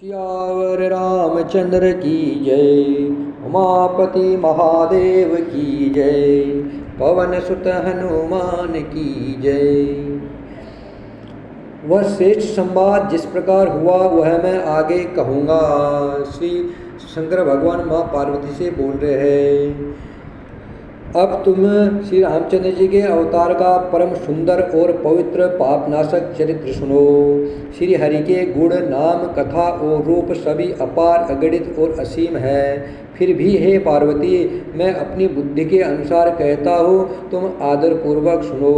सियावर रामचंद्र की जय। उमापति महादेव की जय। पवन सुत हनुमान की जय। वह श्रेष्ठ संवाद जिस प्रकार हुआ वह मैं आगे कहूँगा। श्री शंकर भगवान माँ पार्वती से बोल रहे हैं। अब तुम श्री रामचंद्र जी के अवतार का परम सुंदर और पवित्र पापनाशक चरित्र सुनो। श्री हरि के गुण नाम कथा और रूप सभी अपार अगणित और असीम है। फिर भी हे पार्वती मैं अपनी बुद्धि के अनुसार कहता हूँ, तुम आदर पूर्वक सुनो।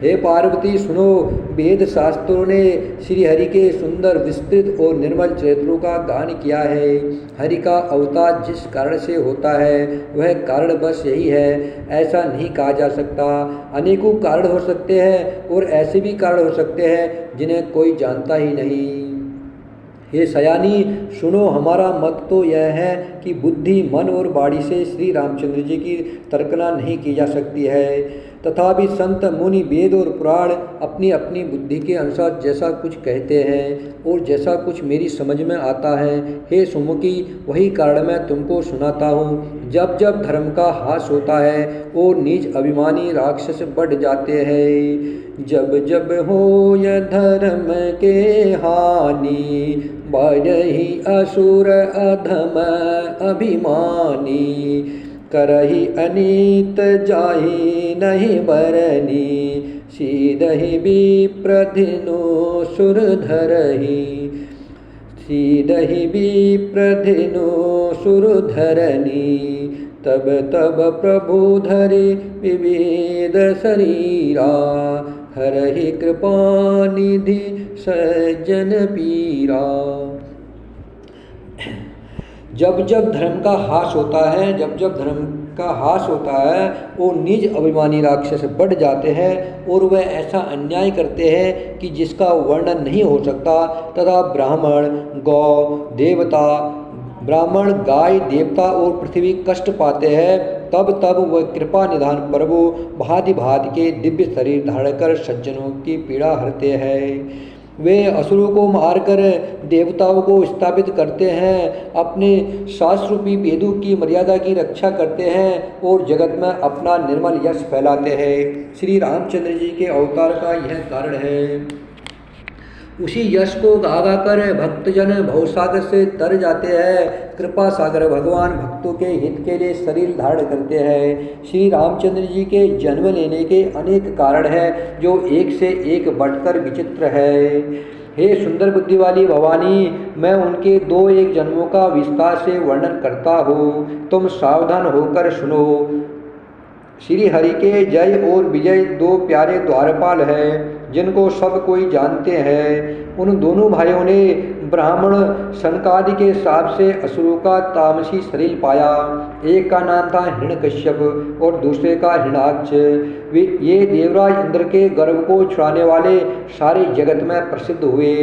हे पार्वती सुनो, वेद शास्त्रों ने श्री हरि के सुंदर विस्तृत और निर्मल चरित्रों का गान किया है। हरि का अवतार जिस कारण से होता है वह कारण बस यही है, ऐसा नहीं कहा जा सकता। अनेकों कारण हो सकते हैं और ऐसे भी कारण हो सकते हैं जिन्हें कोई जानता ही नहीं। हे सयानी सुनो, हमारा मत तो यह है कि बुद्धि मन और वाणी से श्री रामचंद्र जी की तर्कना नहीं की जा सकती है। तथापि संत मुनि वेद और पुराण अपनी अपनी बुद्धि के अनुसार जैसा कुछ कहते हैं और जैसा कुछ मेरी समझ में आता है, हे सुमुखी वही कारण मैं तुमको सुनाता हूँ। जब जब धर्म का ह्रास होता है और नीच अभिमानी राक्षस बढ़ जाते हैं, जब जब हो यह धर्म के हानि, बढ़ही असुर अधम अभिमानी, करही अनीत जाहि नहीं बरनी, सीधहि विप्रधिनो सुर धरही, सीधहि विप्रधिनो सुर धरनी। तब तब प्रभु धरि विविध शरीरा, हरहि कृपानिधि सज्जन पीरा। जब जब धर्म का ह्रास होता है, जब जब धर्म का ह्रास होता है और निज अभिमानी राक्षस बढ़ जाते हैं और वह ऐसा अन्याय करते हैं कि जिसका वर्णन नहीं हो सकता, तथा ब्राह्मण गौ देवता ब्राह्मण गाय देवता और पृथ्वी कष्ट पाते हैं, तब तब वह कृपा निधान प्रभु भांति भांति के दिव्य शरीर धारण कर सज्जनों की पीड़ा हरते हैं। वे असुरों को मारकर देवताओं को स्थापित करते हैं, अपने शास्त्ररूपी वेदों की मर्यादा की रक्षा करते हैं और जगत में अपना निर्मल यश फैलाते हैं। श्री रामचंद्र जी के अवतार का यह कारण है। उसी यश को गा गा कर भक्तजन भवसागर से तर जाते हैं। कृपा सागर भगवान भक्तों के हित के लिए शरीर धारण करते हैं। श्री रामचंद्र जी के जन्म लेने के अनेक कारण हैं जो एक से एक बढ़कर विचित्र है। हे सुंदर बुद्धि वाली भवानी, मैं उनके दो एक जन्मों का विस्तार से वर्णन करता हूँ, तुम सावधान होकर सुनो। श्री हरि के जय और विजय दो प्यारे द्वारपाल हैं जिनको सब कोई जानते हैं। उन दोनों भाइयों ने ब्राह्मण सनकादि के श्राप से असुरों का तामसी शरीर पाया। एक का नाम था हिरण्यकश्यप और दूसरे का हिरण्याक्ष। ये देवराज इंद्र के गर्भ को छुड़ाने वाले सारे जगत में प्रसिद्ध हुए।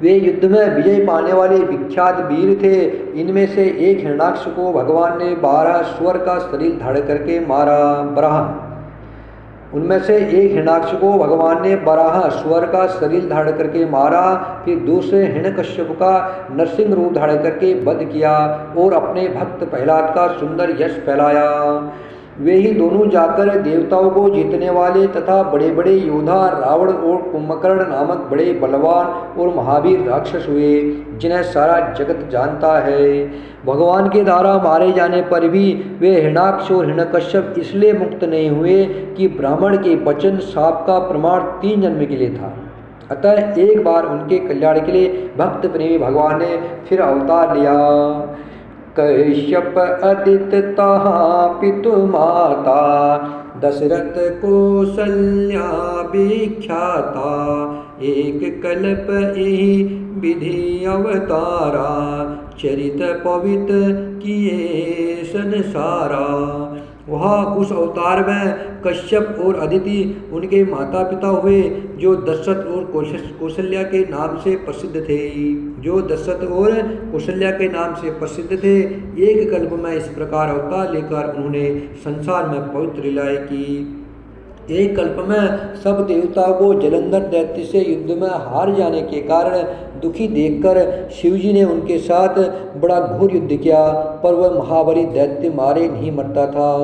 वे युद्ध में विजय पाने वाले विख्यात वीर थे। इनमें से एक हिरण्याक्ष को भगवान ने 12 स्वर का शरीर धारण करके मारा। उनमें से एक हिरण्याक्ष को भगवान ने 12 स्वर का शरीर धारण करके मारा। फिर दूसरे हिरण्यकश्यप का नरसिंह रूप धारण करके वध किया और अपने भक्त प्रहलाद का सुंदर यश फैलाया। वे ही दोनों जाकर देवताओं को जीतने वाले तथा बड़े बड़े योद्धा रावण और कुंभकर्ण नामक बड़े बलवान और महावीर राक्षस हुए, जिन्हें सारा जगत जानता है। भगवान के द्वारा मारे जाने पर भी वे हिरण्याक्ष और हिरण्यकश्यप इसलिए मुक्त नहीं हुए कि ब्राह्मण के वचन शाप का प्रमाण 3 जन्म के लिए था। अतः एक बार उनके कल्याण के लिए भक्त प्रेमी भगवान ने फिर अवतार लिया। कश्यप अदित तहाँ पितु माता, दशरथ कौसल्या विख्याता, एक कल्प यही विधि अवतारा, चरित पवित किए संसारा। वहाँ उस अवतार में कश्यप और अदिति उनके माता पिता हुए जो दशरथ और कौशल्या के नाम से प्रसिद्ध थे। एक कल्प में इस प्रकार अवतार लेकर उन्होंने संसार में पवित्र लीलाएं की। एक कल्प में सब देवताओं को जलंधर दैत्य से युद्ध में हार जाने के कारण दुखी देखकर शिवजी ने उनके साथ बड़ा घोर युद्ध किया, पर वह महाबली दैत्य मारे नहीं मरता था।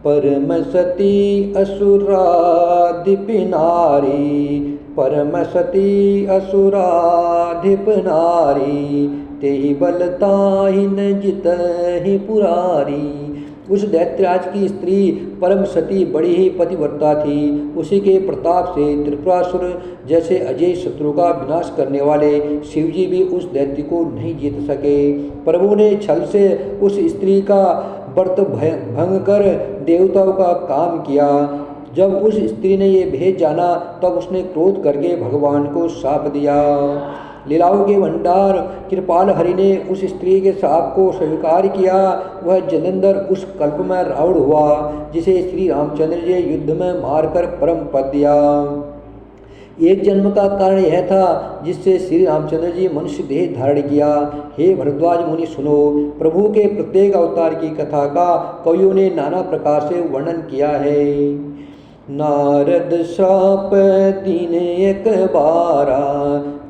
परम सती असुराधिप नारी, परम सती असुराधिप नारी, तेहि बलताहि न जितहि पुरारी। उस दैत्यराज की स्त्री परम सती बड़ी ही पतिव्रता थी। उसी के प्रताप से त्रिपुरासुर जैसे अजय शत्रु का विनाश करने वाले शिवजी भी उस दैत्य को नहीं जीत सके। प्रभु ने छल से उस स्त्री का व्रत भंग कर देवताओं का काम किया। जब उस स्त्री ने ये भेद जाना तब उसने क्रोध करके भगवान को शाप दिया। लीलाओं के भंडार कृपाल हरि ने उस स्त्री के शाप को स्वीकार किया। वह जलंधर उस कल्प में रावण हुआ, जिसे श्री रामचंद्र जी युद्ध में मारकर परम पद दिया। एक जन्म का कारण यह था जिससे श्री रामचंद्र जी मनुष्य देह धारण किया। हे भरद्वाज मुनि सुनो, प्रभु के प्रत्येक अवतार की कथा का कवियों ने नाना प्रकार से वर्णन किया है। नारद शाप दीन एक बारा,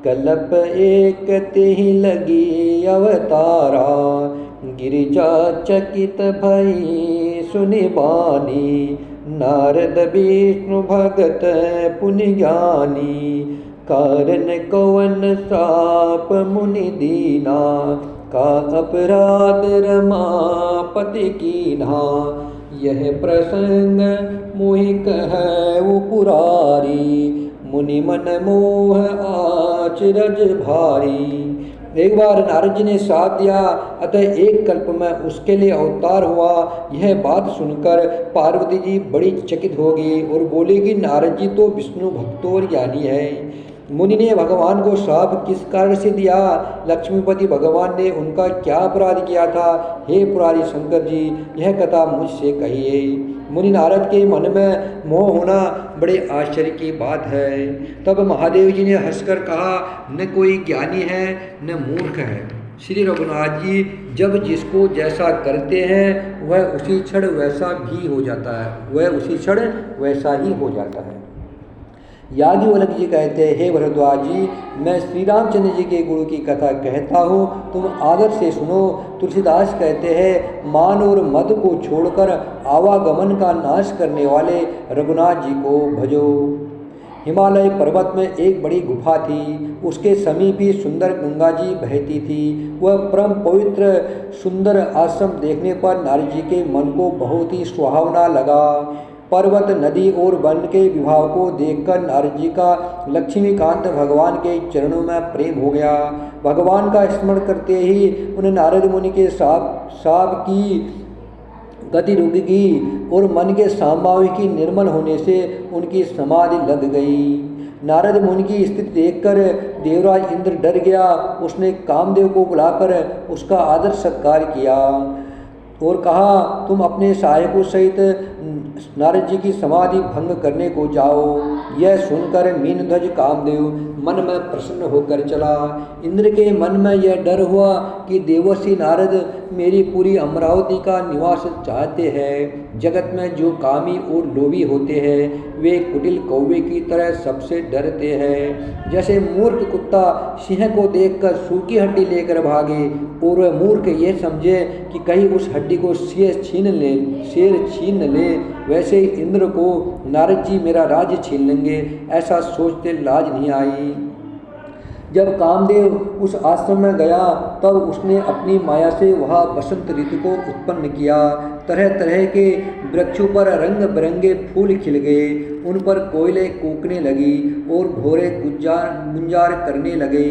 कल्प एक तेहि लगी अवतारा। गिरिजा चकित भई सुनि बानी, नारद विष्णु भगत पुनि ज्ञानी। कारण कवन साप मुनि दीना, का अपराध रमापति कीन्हा। यह प्रसंग मोहि कहु पुरारी, मुनि मन मोह आचरज भारी। एक बार नारद जी ने शाप दिया, अतः एक कल्प में उसके लिए अवतार हुआ। यह बात सुनकर पार्वती जी बड़ी चकित हो गई और बोली कि नारद जी तो विष्णु भक्त और ज्ञानी है। मुनि ने भगवान को शाप किस कारण से दिया? लक्ष्मीपति भगवान ने उनका क्या अपराध किया था? हे पुरारी शंकर जी, यह कथा मुझसे कहिए। मुनि नारद के मन में मोह होना बड़े आश्चर्य की बात है। तब महादेव जी ने हंसकर कहा, न कोई ज्ञानी है न मूर्ख है। श्री रघुनाथ जी जब जिसको जैसा करते हैं वह उसी क्षण वैसा भी हो जाता है, वह उसी क्षण वैसा ही हो जाता है। याज्ञवल्क्य जी कहते हैं, हे भरद्वाज जी, मैं श्री रामचंद्र जी के गुरु की कथा कहता हूँ, तुम आदर से सुनो। तुलसीदास कहते हैं, मान और मद को छोड़कर आवागमन का नाश करने वाले रघुनाथ जी को भजो। हिमालय पर्वत में एक बड़ी गुफा थी, उसके समीप ही सुंदर गंगा जी बहती थी। वह परम पवित्र सुंदर आश्रम देखने पर नारद जी के मन को बहुत ही सुहावना लगा। पर्वत, नदी और वन के विभाव को देखकर नारद जी का लक्ष्मीकांत भगवान के चरणों में प्रेम हो गया। भगवान का स्मरण करते ही उन्हें नारद मुनि के साप की गति रुक गई और मन के सामभाव की निर्मल होने से उनकी समाधि लग गई। नारद मुनि की स्थिति देखकर देवराज इंद्र डर गया। उसने कामदेव को बुलाकर उसका आदर सत्कार किया और कहा, तुम अपने सहायकों सहित नारद जी की समाधि भंग करने को जाओ। यह सुनकर मीनध्वज कामदेव मन में प्रसन्न होकर चला। इंद्र के मन में यह डर हुआ कि देवर्षि नारद मेरी पूरी अमरावती का निवास चाहते हैं। जगत में जो कामी और लोभी होते हैं वे कुटिल कौवे की तरह सबसे डरते हैं। जैसे मूर्ख कुत्ता सिंह को देखकर सूखी हड्डी लेकर भागे और वह मूर्ख ये समझे कि कहीं उस हड्डी को शेर छीन ले, वैसे इंद्र को नारद जी मेरा राज्य छीन लेंगे, ऐसा सोचते लाज नहीं आई। जब कामदेव उस आश्रम में गया तब उसने अपनी माया से वहाँ बसंत ऋतु को उत्पन्न किया। तरह तरह के वृक्षों पर रंग बिरंगे फूल खिल गए, उन पर कोयले कूकने लगी और भोरे गुंजार करने लगे।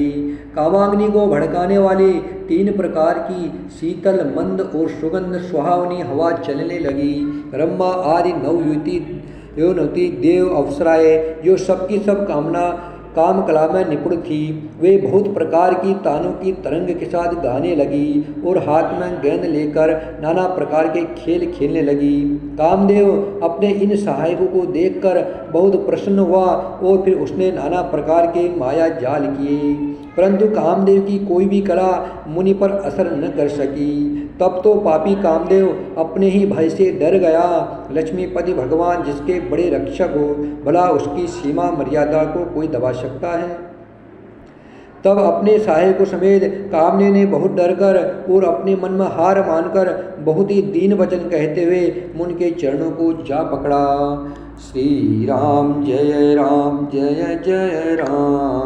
कामाग्नि को भड़काने वाली 3 प्रकार की शीतल, मंद और सुगंध सुहावनी हवा चलने लगी। रम्मा आदि नवयुवती देव अप्सराएं जो सबकी सब काम कला में निपुण थी, वे बहुत प्रकार की तानों की तरंग के साथ गाने लगी और हाथ में गेंद लेकर नाना प्रकार के खेल खेलने लगी। कामदेव अपने इन सहायकों को देखकर बहुत प्रसन्न हुआ और फिर उसने नाना प्रकार के माया जाल किए, परंतु कामदेव की कोई भी कला मुनि पर असर न कर सकी। तब तो पापी कामदेव अपने ही भय से डर गया। लक्ष्मीपति भगवान जिसके बड़े रक्षक हो, भला उसकी सीमा मर्यादा को कोई दबा सकता है? तब अपने साहे को समेत कामने ने बहुत डर कर और अपने मन में हार मानकर बहुत ही दीन वचन कहते हुए मुनि के चरणों को जा पकड़ा। श्री राम जय जय राम।